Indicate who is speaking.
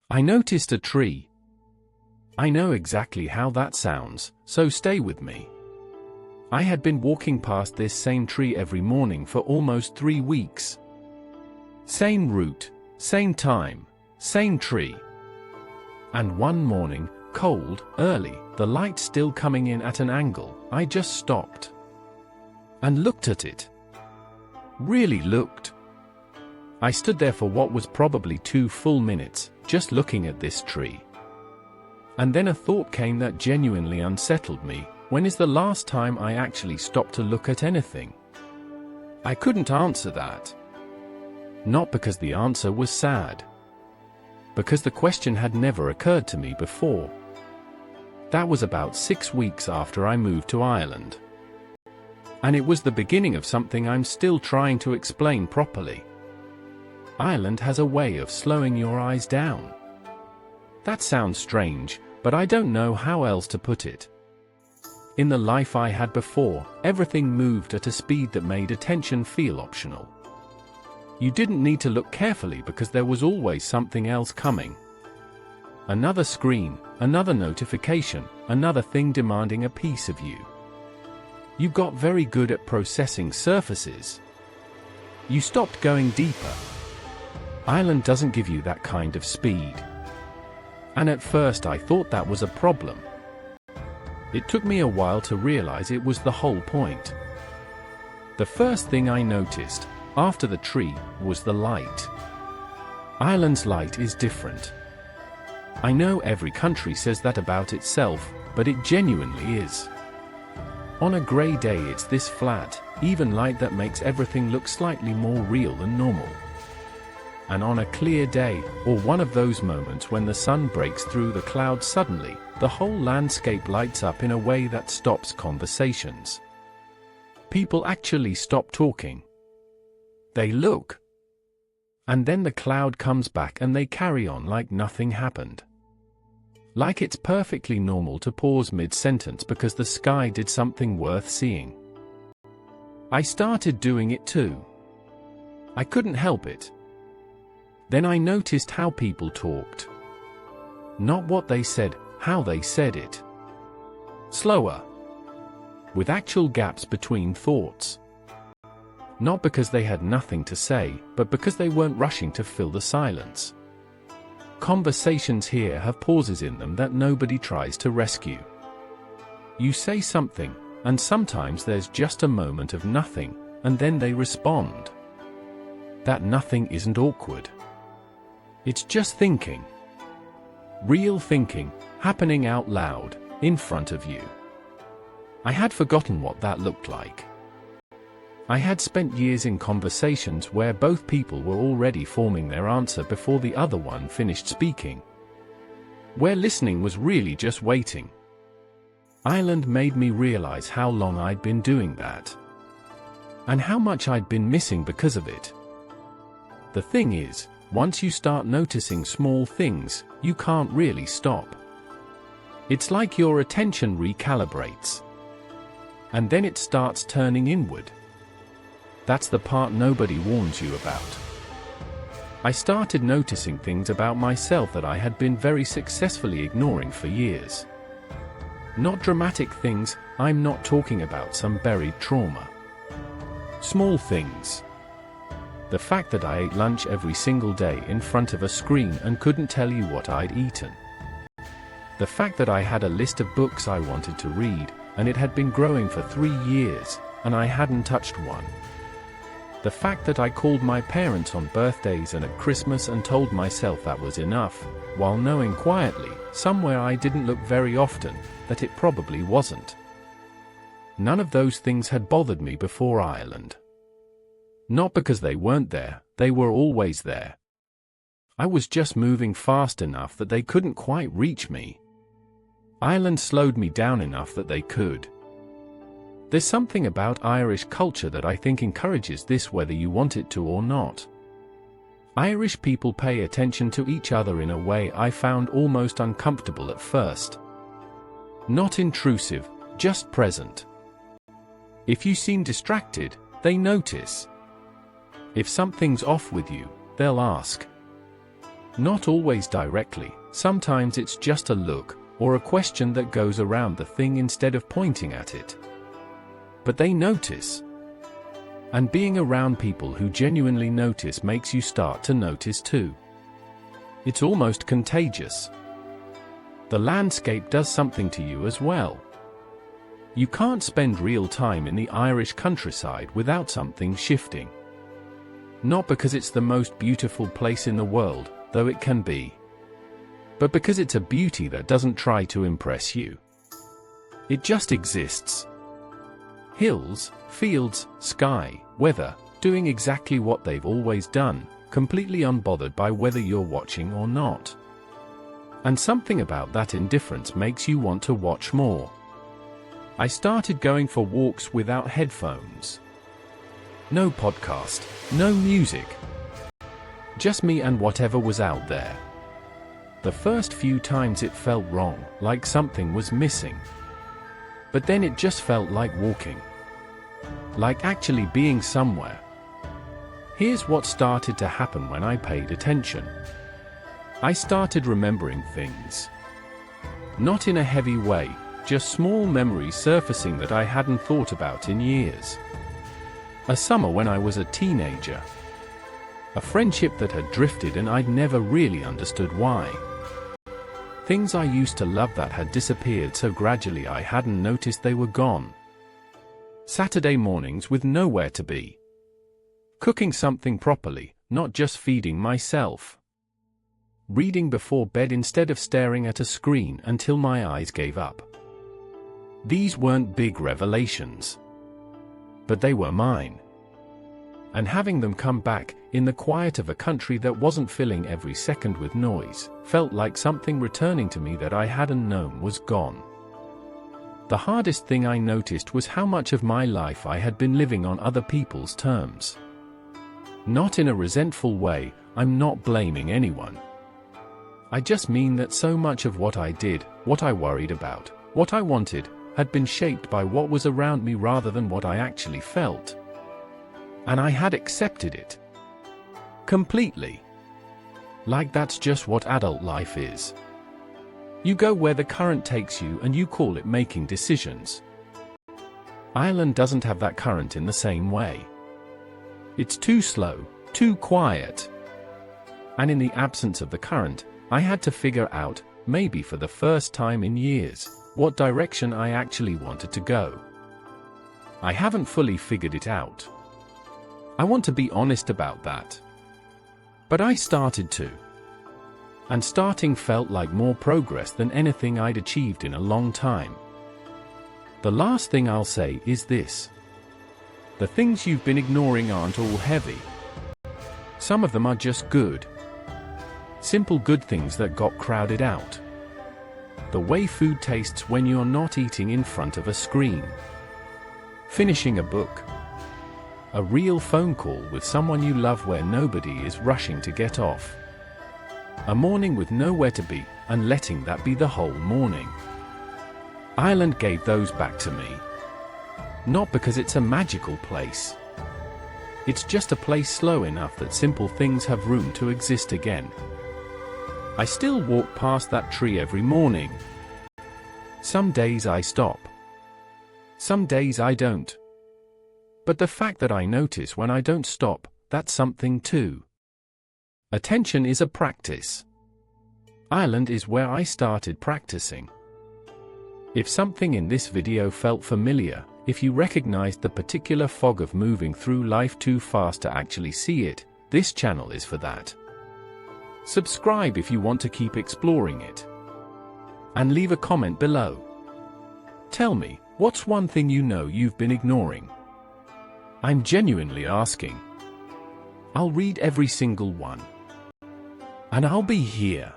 Speaker 1: I noticed a tree. I know exactly how that sounds, so stay with me. I had been walking past this same tree every morning for almost 3 weeks. Same route, same time, same tree. And one morning, cold, early, the light still coming in at an angle, I just stopped. And looked at it. Really looked. I stood there for what was probably 2 full minutes, just looking at this tree. And then a thought came that genuinely unsettled me. When is the last time I actually stopped to look at anything? I couldn't answer that. Not because the answer was sad. Because the question had never occurred to me before. That was about 6 weeks after I moved to Ireland. And it was the beginning of something I'm still trying to explain properly. Ireland has a way of slowing your eyes down. That sounds strange, but I don't know how else to put it. In the life I had before, everything moved at a speed that made attention feel optional. You didn't need to look carefully because there was always something else coming. Another screen, another notification, another thing demanding a piece of you. You got very good at processing surfaces. You stopped going deeper. Ireland doesn't give you that kind of speed. And at first I thought that was a problem. It took me a while to realize it was the whole point. The first thing I noticed, after the tree, was the light. Ireland's light is different. I know every country says that about itself, but it genuinely is. On a grey day it's this flat, even light that makes everything look slightly more real than normal. And on a clear day, or one of those moments when the sun breaks through the clouds suddenly, the whole landscape lights up in a way that stops conversations. People actually stop talking. They look. And then the cloud comes back and they carry on like nothing happened. Like it's perfectly normal to pause mid-sentence because the sky did something worth seeing. I started doing it too. I couldn't help it. Then I noticed how people talked. Not what they said, how they said it. Slower. With actual gaps between thoughts. Not because they had nothing to say, but because they weren't rushing to fill the silence. Conversations here have pauses in them that nobody tries to rescue. You say something, and sometimes there's just a moment of nothing, and then they respond. That nothing isn't awkward. It's just thinking. Real thinking, happening out loud, in front of you. I had forgotten what that looked like. I had spent years in conversations where both people were already forming their answer before the other one finished speaking. Where listening was really just waiting. Ireland made me realize how long I'd been doing that. And how much I'd been missing because of it. The thing is, once you start noticing small things, you can't really stop. It's like your attention recalibrates. And then it starts turning inward. That's the part nobody warns you about. I started noticing things about myself that I had been very successfully ignoring for years. Not dramatic things, I'm not talking about some buried trauma. Small things. The fact that I ate lunch every single day in front of a screen and couldn't tell you what I'd eaten. The fact that I had a list of books I wanted to read, and it had been growing for 3 years, and I hadn't touched one. The fact that I called my parents on birthdays and at Christmas and told myself that was enough, while knowing quietly, somewhere I didn't look very often, that it probably wasn't. None of those things had bothered me before Ireland. Not because they weren't there, they were always there. I was just moving fast enough that they couldn't quite reach me. Ireland slowed me down enough that they could. There's something about Irish culture that I think encourages this whether you want it to or not. Irish people pay attention to each other in a way I found almost uncomfortable at first. Not intrusive, just present. If you seem distracted, they notice. If something's off with you, they'll ask. Not always directly, sometimes it's just a look, or a question that goes around the thing instead of pointing at it. But they notice. And being around people who genuinely notice makes you start to notice too. It's almost contagious. The landscape does something to you as well. You can't spend real time in the Irish countryside without something shifting. Not because it's the most beautiful place in the world, though it can be, but because it's a beauty that doesn't try to impress you. It just exists. Hills, fields, sky, weather, doing exactly what they've always done, completely unbothered by whether you're watching or not. And something about that indifference makes you want to watch more. I started going for walks without headphones. No podcast, no music. Just me and whatever was out there. The first few times it felt wrong, like something was missing. But then it just felt like walking. Like actually being somewhere. Here's what started to happen when I paid attention. I started remembering things. Not in a heavy way, just small memories surfacing that I hadn't thought about in years. A summer when I was a teenager. A friendship that had drifted and I'd never really understood why. Things I used to love that had disappeared so gradually I hadn't noticed they were gone. Saturday mornings with nowhere to be. Cooking something properly, not just feeding myself. Reading before bed instead of staring at a screen until my eyes gave up. These weren't big revelations. But they were mine. And having them come back, in the quiet of a country that wasn't filling every second with noise, felt like something returning to me that I hadn't known was gone. The hardest thing I noticed was how much of my life I had been living on other people's terms. Not in a resentful way, I'm not blaming anyone. I just mean that so much of what I did, what I worried about, what I wanted, had been shaped by what was around me rather than what I actually felt. And I had accepted it. Completely. Like that's just what adult life is. You go where the current takes you and you call it making decisions. Ireland doesn't have that current in the same way. It's too slow, too quiet. And in the absence of the current, I had to figure out, maybe for the first time in years, what direction I actually wanted to go. I haven't fully figured it out. I want to be honest about that. But I started to. And starting felt like more progress than anything I'd achieved in a long time. The last thing I'll say is this. The things you've been ignoring aren't all heavy. Some of them are just good. Simple good things that got crowded out. The way food tastes when you're not eating in front of a screen. Finishing a book. A real phone call with someone you love where nobody is rushing to get off. A morning with nowhere to be, and letting that be the whole morning. Ireland gave those back to me. Not because it's a magical place. It's just a place slow enough that simple things have room to exist again. I still walk past that tree every morning. Some days I stop. Some days I don't. But the fact that I notice when I don't stop, that's something too. Attention is a practice. Ireland is where I started practicing. If something in this video felt familiar, if you recognized the particular fog of moving through life too fast to actually see it, this channel is for that. Subscribe if you want to keep exploring it. And leave a comment below. Tell me, what's one thing you know you've been ignoring? I'm genuinely asking. I'll read every single one. And I'll be here.